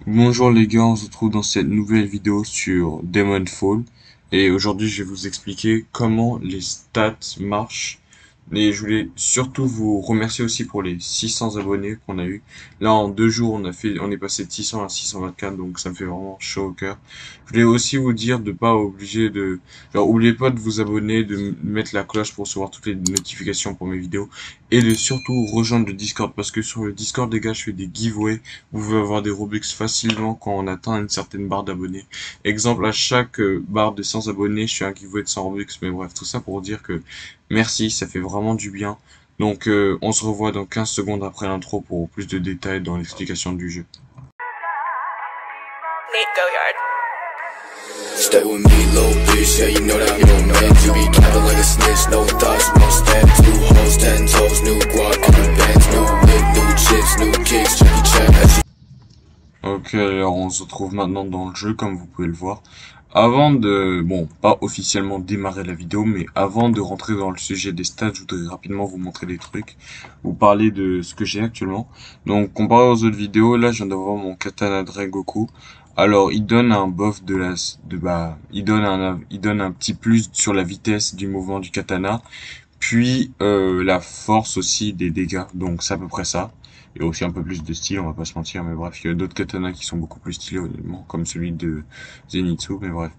Bonjour les gars, on se retrouve dans cette nouvelle vidéo sur Demonfall et aujourd'hui je vais vous expliquer comment les stats marchent. Et je voulais surtout vous remercier aussi pour les 600 abonnés qu'on a eu. Là en 2 jours on est passé de 600 à 624, donc ça me fait vraiment chaud au cœur. Je voulais aussi vous dire de pas obliger de, genre oubliez pas de vous abonner, de mettre la cloche pour recevoir toutes les notifications pour mes vidéos et de surtout rejoindre le Discord parce que sur le Discord les gars je fais des giveaways. Vous pouvez avoir des Robux facilement quand on atteint une certaine barre d'abonnés. Exemple, à chaque barre de 100 abonnés, je fais un giveaway de 100 Robux. Mais bref, tout ça pour dire que merci, ça fait vraiment du bien. Donc, on se revoit dans 15 secondes après l'intro pour plus de détails dans l'explication du jeu. Nate Goyard. Stay with me, little bitch, yeah, you know that I'm your man. You be capping like a snitch, no thoughts, no stamps. New hoes, 10 toes, new guac, new bands, new whip, new chips, new kicks, Jackie Chan. Ok, alors on se retrouve maintenant dans le jeu, comme vous pouvez le voir. Avant de, bon, pas officiellement démarrer la vidéo, mais avant de rentrer dans le sujet des stats, je voudrais rapidement vous montrer des trucs, vous parler de ce que j'ai actuellement. Donc, comparé aux autres vidéos, là, je viens d'avoir mon katana Goku. Alors, il donne un buff il donne un petit plus sur la vitesse du mouvement du katana, puis la force aussi des dégâts. Donc, c'est à peu près ça. Et aussi un peu plus de style, on va pas se mentir, mais bref, il y a d'autres katanas qui sont beaucoup plus stylés honnêtement, comme celui de Zenitsu, mais bref.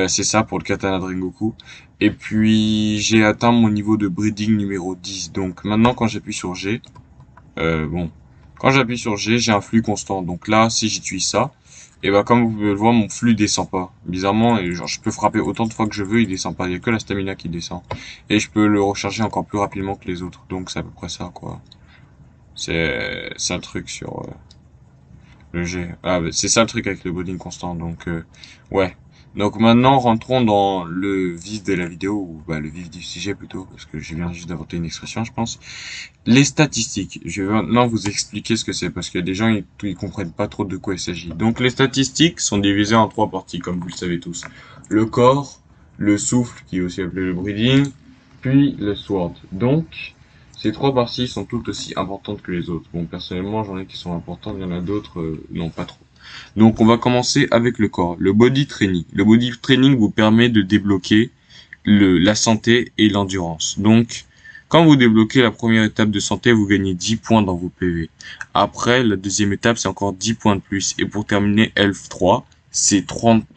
C'est ça pour le katana de Rengoku. Et puis j'ai atteint mon niveau de breeding numéro 10. Donc maintenant quand j'appuie sur G, bon, quand j'appuie sur G, j'ai un flux constant. Donc là, si j'utilise ça, et bah comme vous pouvez le voir, mon flux descend pas. Bizarrement, et genre je peux frapper autant de fois que je veux, il descend pas. Il y a que la stamina qui descend. Et je peux le recharger encore plus rapidement que les autres. Donc c'est à peu près ça quoi. C'est un truc sur le G. Ah, bah, c'est ça le truc avec le breeding constant. Donc, ouais. Donc maintenant, rentrons dans le vif de la vidéo, ou bah, le vif du sujet plutôt, parce que je viens juste d'inventer une expression, je pense. Les statistiques. Je vais maintenant vous expliquer ce que c'est, parce qu'il y a des gens ils comprennent pas trop de quoi il s'agit. Donc les statistiques sont divisées en 3 parties, comme vous le savez tous. Le corps, le souffle, qui est aussi appelé le breeding, puis le sword. Donc, ces 3 parties sont toutes aussi importantes que les autres. Bon, personnellement, j'en ai qui sont importantes, il y en a d'autres, non, pas trop. Donc, on va commencer avec le corps. Le body training. Le body training vous permet de débloquer la santé et l'endurance. Donc, quand vous débloquez la première étape de santé, vous gagnez 10 points dans vos PV. Après, la deuxième étape, c'est encore 10 points de plus. Et pour terminer Elf 3, c'est 30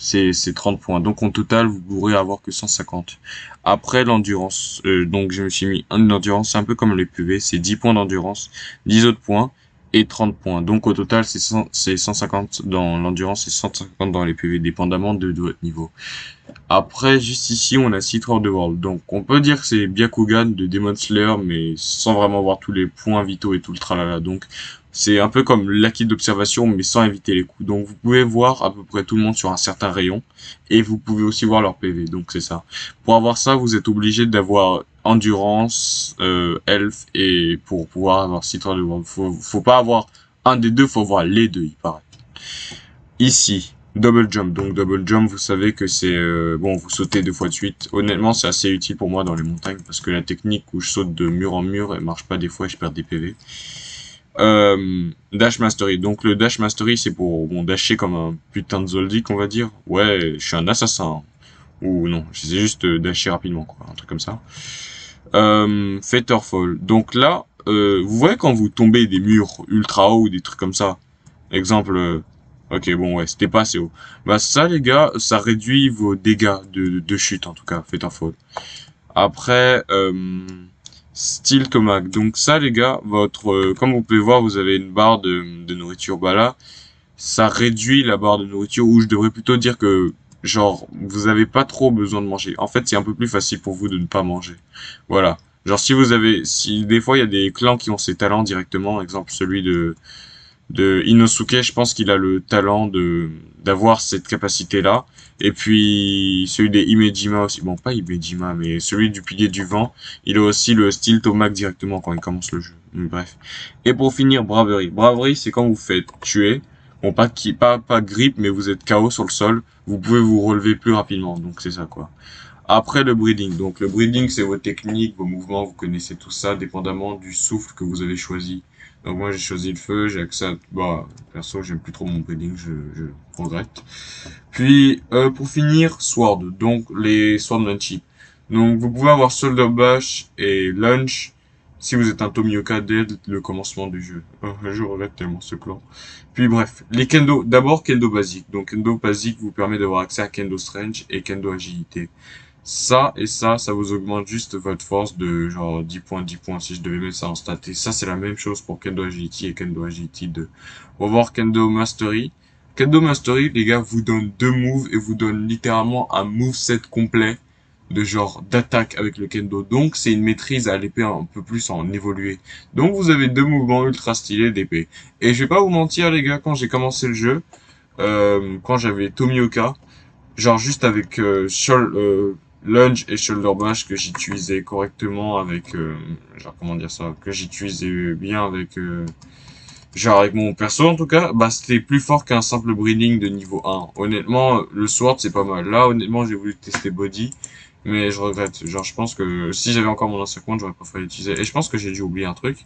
points. Donc, en total, vous pourrez avoir que 150. Après, l'endurance, donc je me suis mis une endurance, c'est un peu comme les PV, c'est 10 points d'endurance, 10 autres points et 30 points. Donc, au total, c'est 150 dans l'endurance et 150 dans les PV, dépendamment de votre niveau. Après, juste ici, on a Seed of the World. Donc, on peut dire que c'est Byakugan de Demon Slayer, mais sans vraiment voir tous les points vitaux et tout le tralala. Donc, c'est un peu comme l'acquis d'observation, mais sans éviter les coups. Donc, vous pouvez voir à peu près tout le monde sur un certain rayon, et vous pouvez aussi voir leur PV. Donc, c'est ça. Pour avoir ça, vous êtes obligé d'avoir Endurance, Elf, et pour pouvoir avoir Seed of the World. Faut pas avoir un des deux, faut avoir les deux, il paraît. Ici, double jump. Donc double jump, vous savez que c'est bon, vous sautez 2 fois de suite. Honnêtement, c'est assez utile pour moi dans les montagnes parce que la technique où je saute de mur en mur, elle marche pas des fois et je perds des PV. Dash Mastery. Donc le Dash Mastery, c'est pour bon dasher comme un putain de Zoldyck, on va dire. Ouais, je suis un assassin. Ou non, j'essaie juste dasher rapidement, quoi, un truc comme ça. Fall. Donc là, vous voyez quand vous tombez des murs ultra hauts ou des trucs comme ça. Exemple. Ok, bon, ouais, c'était pas assez haut. Bah ça, les gars, ça réduit vos dégâts de chute, en tout cas, faites un faute. Après, Steel Tomahawk. Donc ça, les gars, comme vous pouvez voir, vous avez une barre de nourriture. Bah là, ça réduit la barre de nourriture, ou je devrais plutôt dire que, genre, vous avez pas trop besoin de manger. En fait, c'est un peu plus facile pour vous de ne pas manger. Voilà. Genre, si des fois, il y a des clans qui ont ces talents directement, exemple celui de Inosuke, je pense qu'il a le talent d'avoir cette capacité-là. Et puis, celui des Imejima aussi. Bon, pas Imejima, mais celui du pilier du vent. Il a aussi le style Tomahawk directement quand il commence le jeu. Bref. Et pour finir, Bravery. Bravery, c'est quand vous faites tuer. Bon, pas grip, mais vous êtes KO sur le sol. Vous pouvez vous relever plus rapidement. Donc, c'est ça, quoi. Après, le breeding. Donc, le breeding, c'est vos techniques, vos mouvements. Vous connaissez tout ça, dépendamment du souffle que vous avez choisi Donc moi j'ai choisi le feu, j'ai accès à... Bah, perso j'aime plus trop mon breeding, je regrette. Puis pour finir, Sword, donc les Sword Munchie. Donc vous pouvez avoir Shoulder Bash et Lunge si vous êtes un Tomioka dès le commencement du jeu. Je regrette tellement ce clan. Puis bref, les Kendo, d'abord Kendo basique. Donc Kendo basique vous permet d'avoir accès à Kendo Strange et Kendo Agilité. Ça et ça vous augmente juste votre force de genre 10 points, 10 points si je devais mettre ça en stat. Et ça, c'est la même chose pour Kendo Agility et Kendo Agility 2. On va voir Kendo Mastery. Kendo Mastery, les gars, vous donne 2 moves et vous donne littéralement un moveset complet de genre d'attaque avec le Kendo. Donc, c'est une maîtrise à l'épée un peu plus en évolué. Donc, vous avez 2 mouvements ultra stylés d'épée. Et je vais pas vous mentir, les gars, quand j'ai commencé le jeu, quand j'avais Tomioka, genre juste avec lunge et shoulder bash que j'utilisais correctement avec genre comment dire ça, que j'utilisais bien avec genre avec mon perso en tout cas, bah c'était plus fort qu'un simple breeding de niveau 1. Honnêtement, le sword c'est pas mal. Là honnêtement, j'ai voulu tester body, mais je regrette. Genre je pense que si j'avais encore mon ancien compte, j'aurais préféré l'utiliser. Et je pense que j'ai dû oublier un truc.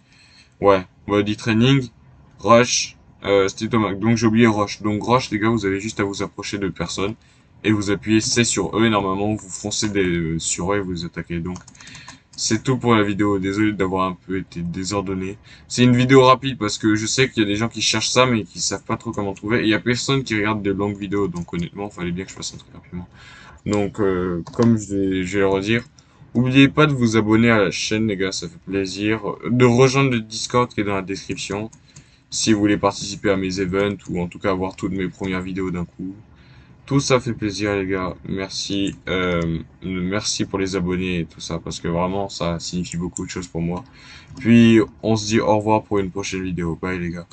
Ouais, body training, rush, c'était Tomac. Donc j'ai oublié rush. Donc rush, les gars, vous avez juste à vous approcher de personnes et vous appuyez C sur eux et normalement vous foncez sur eux et vous attaquez. Donc c'est tout pour la vidéo. Désolé d'avoir un peu été désordonné. C'est une vidéo rapide parce que je sais qu'il y a des gens qui cherchent ça mais qui savent pas trop comment trouver. Et il y a personne qui regarde de longues vidéos. Donc honnêtement, il fallait bien que je fasse un truc rapidement. Donc, comme je vais le redire, n'oubliez pas de vous abonner à la chaîne, les gars, ça fait plaisir. De rejoindre le Discord qui est dans la description, si vous voulez participer à mes events, ou en tout cas voir toutes mes premières vidéos d'un coup. Tout ça fait plaisir, les gars. Merci, merci pour les abonnés et tout ça, parce que vraiment, ça signifie beaucoup de choses pour moi. Puis, on se dit au revoir pour une prochaine vidéo. Bye, les gars.